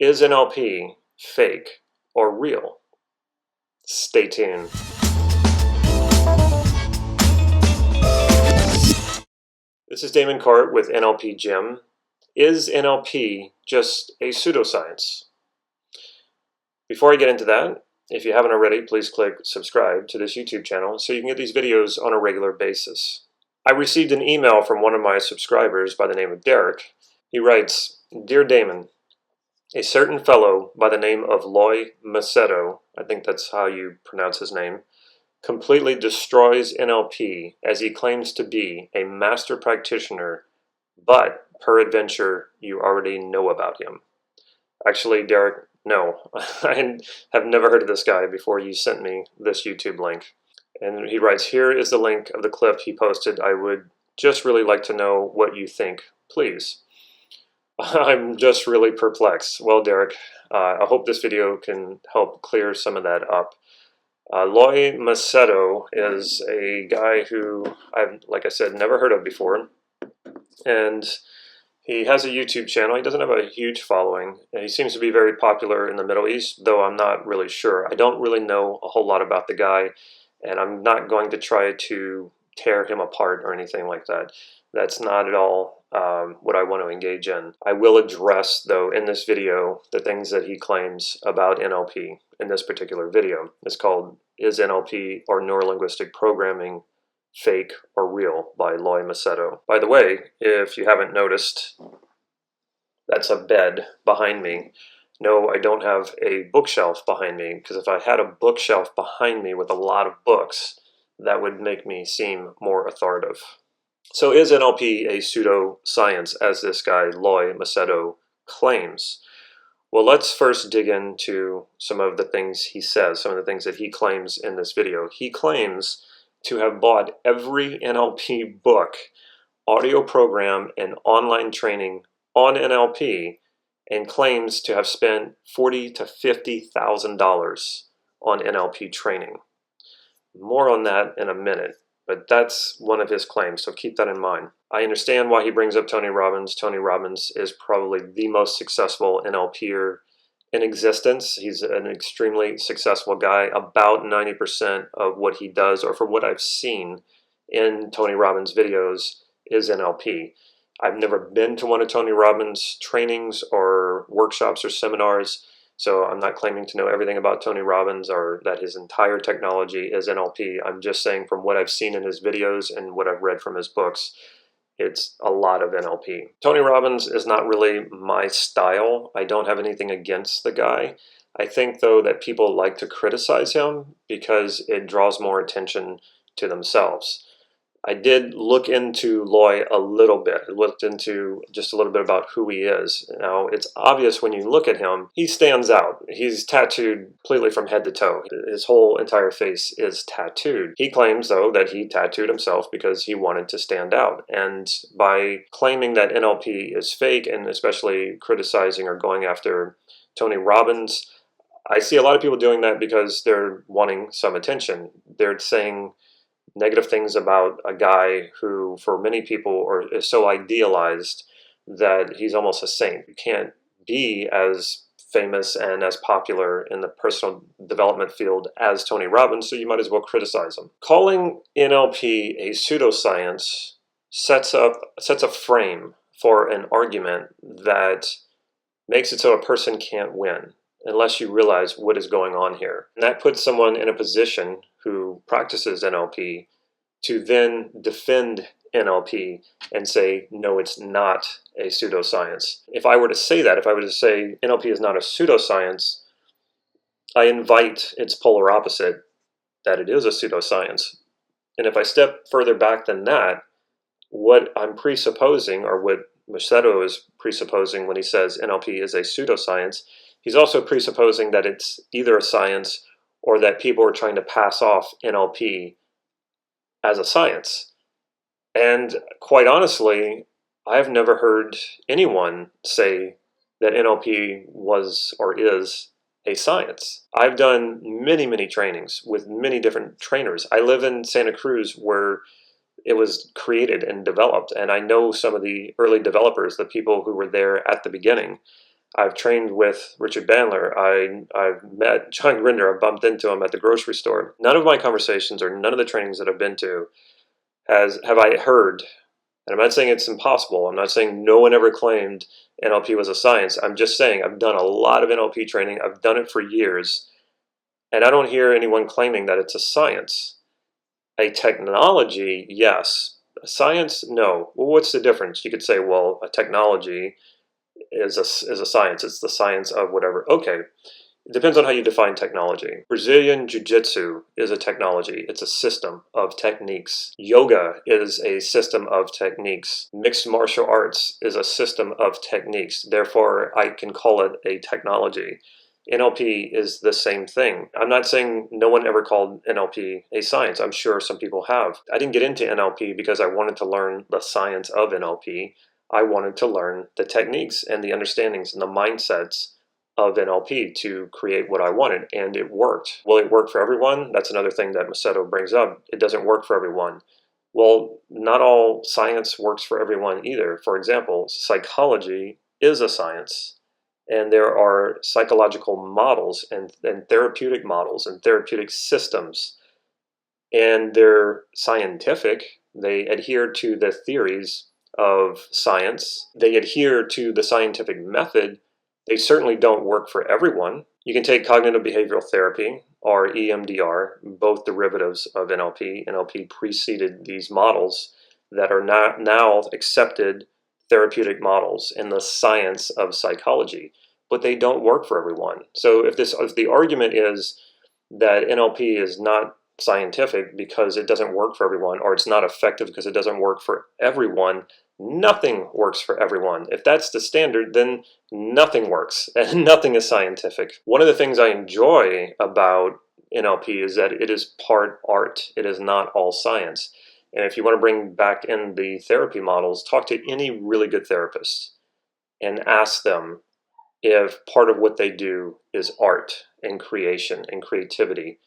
Is NLP fake or real? Stay tuned. This is Damon Cart with NLP Gym. Is NLP just a pseudoscience? Before I get into that, if you haven't already, please click subscribe to this YouTube channel so you can get these videos on a regular basis. I received an email from one of my subscribers by the name of Derek. He writes, "Dear Damon, a certain fellow by the name of Machedo, I think that's how you pronounce his name, completely destroys NLP as he claims to be a master practitioner, but peradventure you already know about him." Actually, Derek, no, I have never heard of this guy before you sent me this YouTube link. And he writes, "Here is the link of the clip he posted. I would just really like to know what you think, please." I'm just really perplexed. Well, Derek, I hope this video can help clear some of that up. Machedo is a guy who I've, like I said, never heard of before. And he has a YouTube channel. He doesn't have a huge following. And he seems to be very popular in the Middle East, though I'm not really sure. I don't really know a whole lot about the guy, and I'm not going to try to tear him apart or anything like that. That's not at all what I want to engage in. I will address, though, in this video, the things that he claims about NLP in this particular video. It's called "Is NLP or Neurolinguistic Programming Fake or Real?" by Machedo. By the way, if you haven't noticed, that's a bed behind me. No, I don't have a bookshelf behind me, because if I had a bookshelf behind me with a lot of books, that would make me seem more authoritative. So is NLP a pseudoscience, as this guy, Machedo, claims? Well, let's first dig into some of the things he says, some of the things that he claims in this video. He claims to have bought every NLP book, audio program, and online training on NLP, and claims to have spent $40,000 to $50,000 on NLP training. More on that in a minute. But that's one of his claims, so keep that in mind. I understand why he brings up Tony Robbins. Tony Robbins is probably the most successful NLPer in existence. He's an extremely successful guy. About 90% of what he does, or from what I've seen in Tony Robbins' videos, is NLP. I've never been to one of Tony Robbins' trainings or workshops or seminars, so I'm not claiming to know everything about Tony Robbins or that his entire technology is NLP. I'm just saying from what I've seen in his videos and what I've read from his books, it's a lot of NLP. Tony Robbins is not really my style. I don't have anything against the guy. I think, though, that people like to criticize him because it draws more attention to themselves. I did look into Loy a little bit. I looked into just a little bit about who he is. Now, it's obvious when you look at him, he stands out. He's tattooed completely from head to toe. His whole entire face is tattooed. He claims, though, that he tattooed himself because he wanted to stand out. And by claiming that NLP is fake, and especially criticizing or going after Tony Robbins, I see a lot of people doing that because they're wanting some attention. They're saying negative things about a guy who, for many people, is so idealized that he's almost a saint. You can't be as famous and as popular in the personal development field as Tony Robbins, so you might as well criticize him. Calling NLP a pseudoscience sets a frame for an argument that makes it so a person can't win unless you realize what is going on here. And that puts someone in a position who practices NLP to then defend NLP and say, no, it's not a pseudoscience. If I were to say that, if I were to say NLP is not a pseudoscience, I invite its polar opposite, that it is a pseudoscience. And if I step further back than that, what I'm presupposing, or what Machedo is presupposing when he says NLP is a pseudoscience, he's also presupposing that it's either a science or that people are trying to pass off NLP as a science. And quite honestly, I've never heard anyone say that NLP was or is a science. I've done many, many trainings with many different trainers. I live in Santa Cruz, where it was created and developed, and I know some of the early developers, the people who were there at the beginning. I've trained with Richard Bandler. I've met John Grinder. I bumped into him at the grocery store. None of my conversations or none of the trainings that I've been to have I heard. And I'm not saying it's impossible. I'm not saying no one ever claimed NLP was a science. I'm just saying I've done a lot of NLP training. I've done it for years. And I don't hear anyone claiming that it's a science. A technology, yes. A science, no. Well, what's the difference? You could say, well, a technology is a science. It's the science of whatever. Okay. It depends on how you define technology. Brazilian Jiu-Jitsu is a technology. It's a system of techniques. Yoga is a system of techniques. Mixed martial arts is a system of techniques. Therefore, I can call it a technology. NLP is the same thing. I'm not saying no one ever called NLP a science. I'm sure some people have. I didn't get into NLP because I wanted to learn the science of NLP. I wanted to learn the techniques and the understandings and the mindsets of NLP to create what I wanted, and it worked. Will it work for everyone? That's another thing that Machedo brings up. It doesn't work for everyone. Well, not all science works for everyone either. For example, psychology is a science, and there are psychological models and therapeutic models and therapeutic systems, and they're scientific. They adhere to the theories of science. They adhere to the scientific method. They certainly don't work for everyone. You can take cognitive behavioral therapy, or EMDR, both derivatives of NLP. NLP preceded these models that are not now accepted therapeutic models in the science of psychology, but they don't work for everyone. So if the argument is that NLP is not scientific because it doesn't work for everyone, or it's not effective because it doesn't work for everyone, nothing works for everyone. If that's the standard, then nothing works and nothing is scientific. One of the things I enjoy about NLP is that it is part art. It is not all science. And if you want to bring back in the therapy models, talk to any really good therapist and ask them if part of what they do is art and creation and creativity.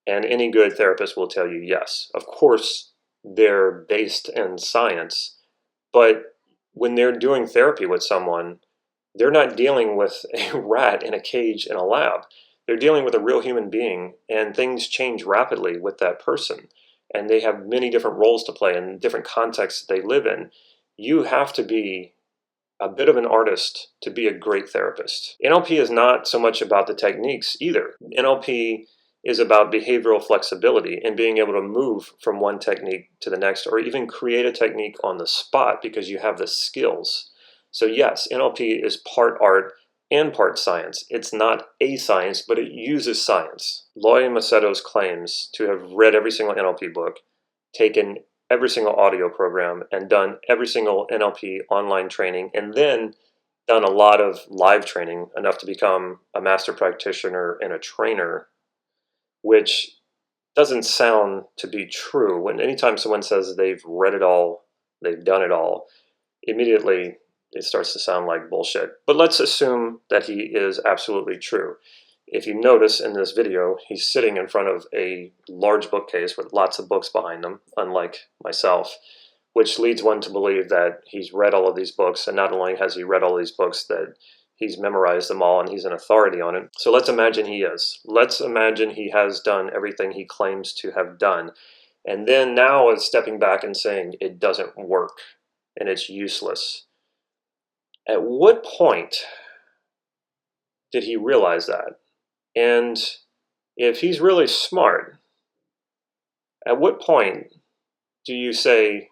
And any good therapist will tell you yes. Of course, they're based in science, but when they're doing therapy with someone, they're not dealing with a rat in a cage in a lab. They're dealing with a real human being, and things change rapidly with that person. And they have many different roles to play and different contexts they live in. You have to be a bit of an artist to be a great therapist. NLP is not so much about the techniques either. NLP is about behavioral flexibility and being able to move from one technique to the next, or even create a technique on the spot because you have the skills. So yes, NLP is part art and part science. It's not a science, but it uses science. Loy Machedo's claims to have read every single NLP book, taken every single audio program, and done every single NLP online training, and then done a lot of live training, enough to become a master practitioner and a trainer, which doesn't sound to be true. When anytime someone says they've read it all, they've done it all, immediately it starts to sound like bullshit. But let's assume that he is absolutely true. If you notice in this video, he's sitting in front of a large bookcase with lots of books behind him, unlike myself, which leads one to believe that he's read all of these books, and not only has he read all these books, that he's memorized them all and he's an authority on it. So let's imagine he is. Let's imagine he has done everything he claims to have done. And then now is stepping back and saying it doesn't work and it's useless. At what point did he realize that? And if he's really smart, at what point do you say,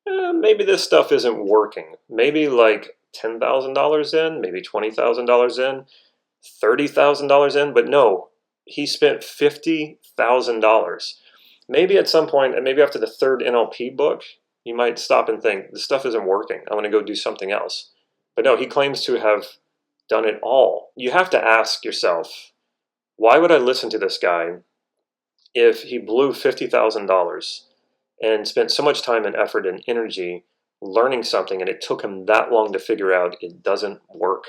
maybe this stuff isn't working? Maybe like $10,000 in, maybe $20,000 in, $30,000 in, but no, he spent $50,000. Maybe at some point, and maybe after the third NLP book, you might stop and think, this stuff isn't working. I'm going to go do something else. But no, he claims to have done it all. You have to ask yourself, why would I listen to this guy if he blew $50,000 and spent so much time and effort and energy learning something and it took him that long to figure out it doesn't work?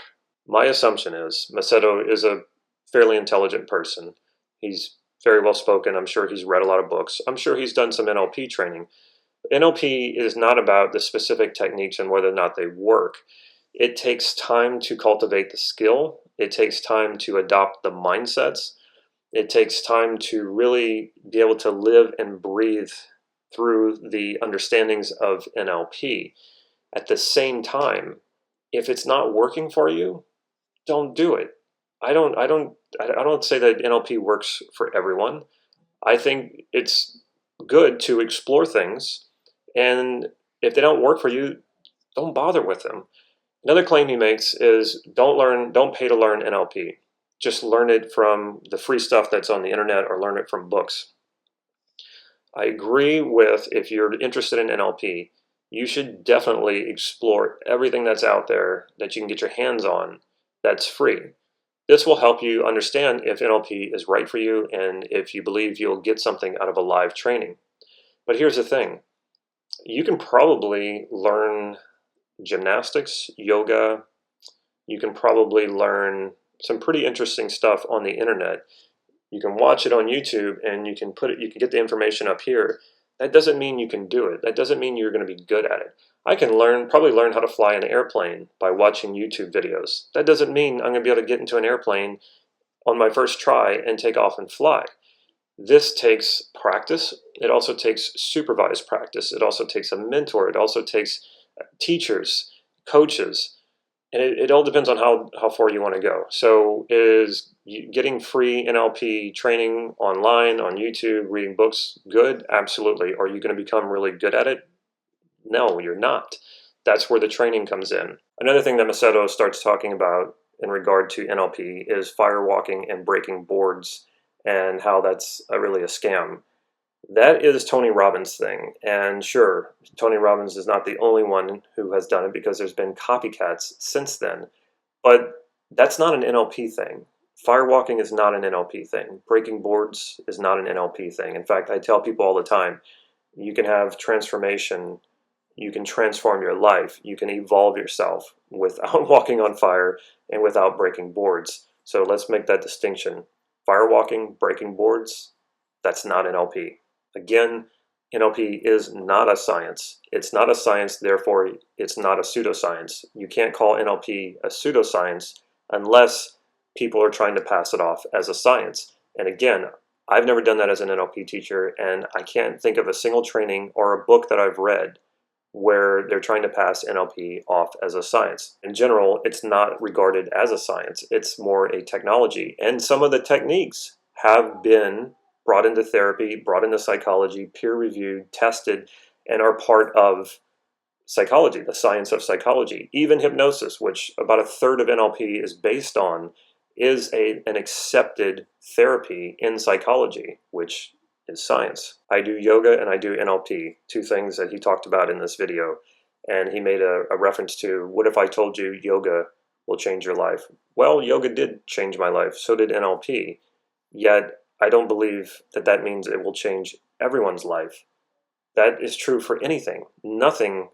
My assumption is Machedo is a fairly intelligent person. He's very well spoken. I'm sure he's read a lot of books. I'm sure he's done some NLP training. NLP is not about the specific techniques and whether or not they work. It takes time to cultivate the skill. It takes time to adopt the mindsets. It takes time to really be able to live and breathe through the understandings of NLP. At the same time, if it's not working for you, don't do it. I don't say that NLP works for everyone. I think it's good to explore things, and if they don't work for you, don't bother with them. Another claim he makes is don't pay to learn NLP. Just learn it from the free stuff that's on the internet or learn it from books. I agree with, if you're interested in NLP, you should definitely explore everything that's out there that you can get your hands on that's free. This will help you understand if NLP is right for you and if you believe you'll get something out of a live training. But here's the thing. You can probably learn gymnastics, yoga. You can probably learn some pretty interesting stuff on the internet. You can watch it on YouTube and you can get the information up here. That doesn't mean you can do it. That doesn't mean you're going to be good at it. I can probably learn how to fly an airplane by watching YouTube videos. That doesn't mean I'm going to be able to get into an airplane on my first try and take off and fly. This takes practice. It also takes supervised practice. It also takes a mentor. It also takes teachers, coaches, and it all depends on how far you want to go. So is getting free NLP training online, on YouTube, reading books good? Absolutely. Are you going to become really good at it? No, you're not. That's where the training comes in. Another thing that Machedo starts talking about in regard to NLP is firewalking and breaking boards and how that's really a scam. That is Tony Robbins' thing. And sure, Tony Robbins is not the only one who has done it because there's been copycats since then. But that's not an NLP thing. Firewalking is not an NLP thing. Breaking boards is not an NLP thing. In fact, I tell people all the time, you can have transformation, you can transform your life, you can evolve yourself without walking on fire and without breaking boards. So let's make that distinction. Firewalking, breaking boards, that's not NLP. Again, NLP is not a science. It's not a science, therefore it's not a pseudoscience. You can't call NLP a pseudoscience unless people are trying to pass it off as a science. And again, I've never done that as an NLP teacher, and I can't think of a single training or a book that I've read where they're trying to pass NLP off as a science. In general, it's not regarded as a science. It's more a technology. And some of the techniques have been brought into therapy, brought into psychology, peer-reviewed, tested, and are part of psychology, the science of psychology. Even hypnosis, which about a third of NLP is based on, is an accepted therapy in psychology, which is science. I do yoga and I do NLP, two things that he talked about in this video. And he made a reference to, what if I told you yoga will change your life? Well, yoga did change my life, so did NLP. Yet, I don't believe that that means it will change everyone's life. That is true for anything. Nothing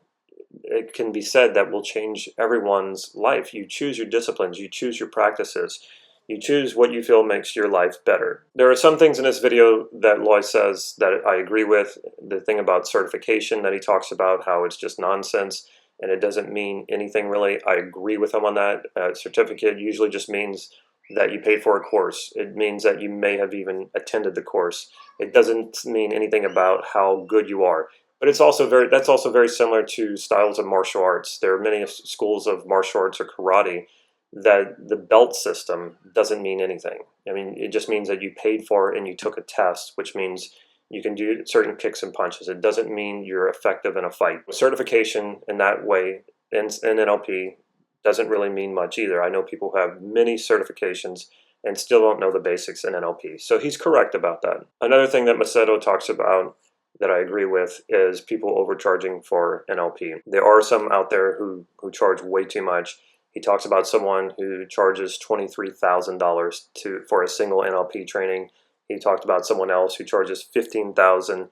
it can be said that will change everyone's life. You choose your disciplines, you choose your practices, you choose what you feel makes your life better. There are some things in this video that Loy says that I agree with. The thing about certification that he talks about, how it's just nonsense and it doesn't mean anything really. I agree with him on that. Certificate usually just means that you paid for a course. It means that you may have even attended the course. It doesn't mean anything about how good you are. But that's also very similar to styles of martial arts. There are many schools of martial arts or karate that the belt system doesn't mean anything. I mean, it just means that you paid for it and you took a test, which means you can do certain kicks and punches. It doesn't mean you're effective in a fight. Certification in that way in NLP doesn't really mean much either. I know people who have many certifications and still don't know the basics in NLP. So he's correct about that. Another thing that Machedo talks about that I agree with is people overcharging for NLP. There are some out there who charge way too much. He talks about someone who charges $23,000 for a single NLP training. He talked about someone else who charges $15,000.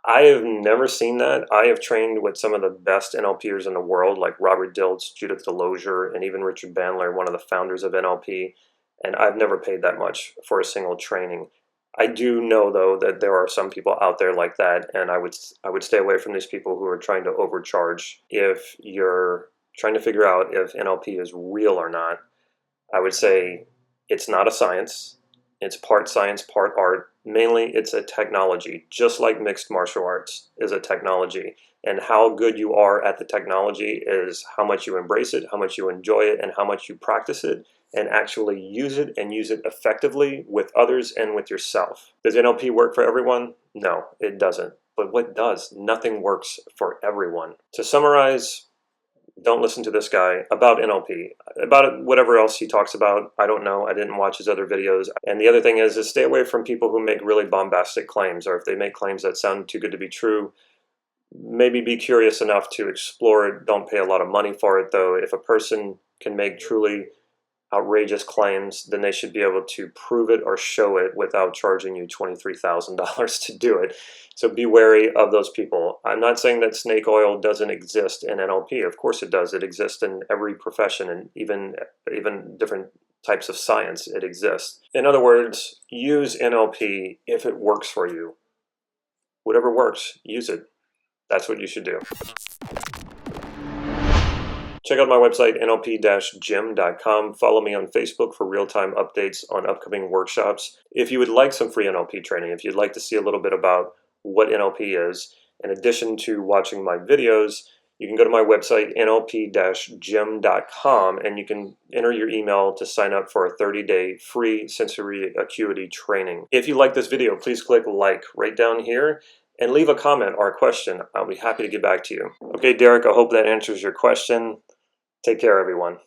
I have never seen that. I have trained with some of the best NLPers in the world, like Robert Dilts, Judith Delosier, and even Richard Bandler, one of the founders of NLP, and I've never paid that much for a single training. I do know, though, that there are some people out there like that, and I would stay away from these people who are trying to overcharge. If you're trying to figure out if NLP is real or not, I would say it's not a science. It's part science, part art. Mainly, it's a technology, just like mixed martial arts is a technology. And how good you are at the technology is how much you embrace it, how much you enjoy it, and how much you practice it and actually use it and use it effectively with others and with yourself. Does NLP work for everyone? No, it doesn't. But what does? Nothing works for everyone. To summarize, don't listen to this guy about NLP. About whatever else he talks about, I don't know. I didn't watch his other videos. And the other thing is stay away from people who make really bombastic claims, or if they make claims that sound too good to be true, maybe be curious enough to explore it. Don't pay a lot of money for it, though. If a person can make truly outrageous claims, then they should be able to prove it or show it without charging you $23,000 to do it. So be wary of those people. I'm not saying that snake oil doesn't exist in NLP. Of course it does. It exists in every profession, and even different types of science. It exists. In other words, use NLP if it works for you. Whatever works, use it. That's what you should do. Check out my website, nlp-gym.com. Follow me on Facebook for real-time updates on upcoming workshops. If you would like some free NLP training, if you'd like to see a little bit about what NLP is, in addition to watching my videos, you can go to my website, nlp-gym.com, and you can enter your email to sign up for a 30-day free sensory acuity training. If you like this video, please click like right down here and leave a comment or a question. I'll be happy to get back to you. Okay, Derek, I hope that answers your question. Take care, everyone.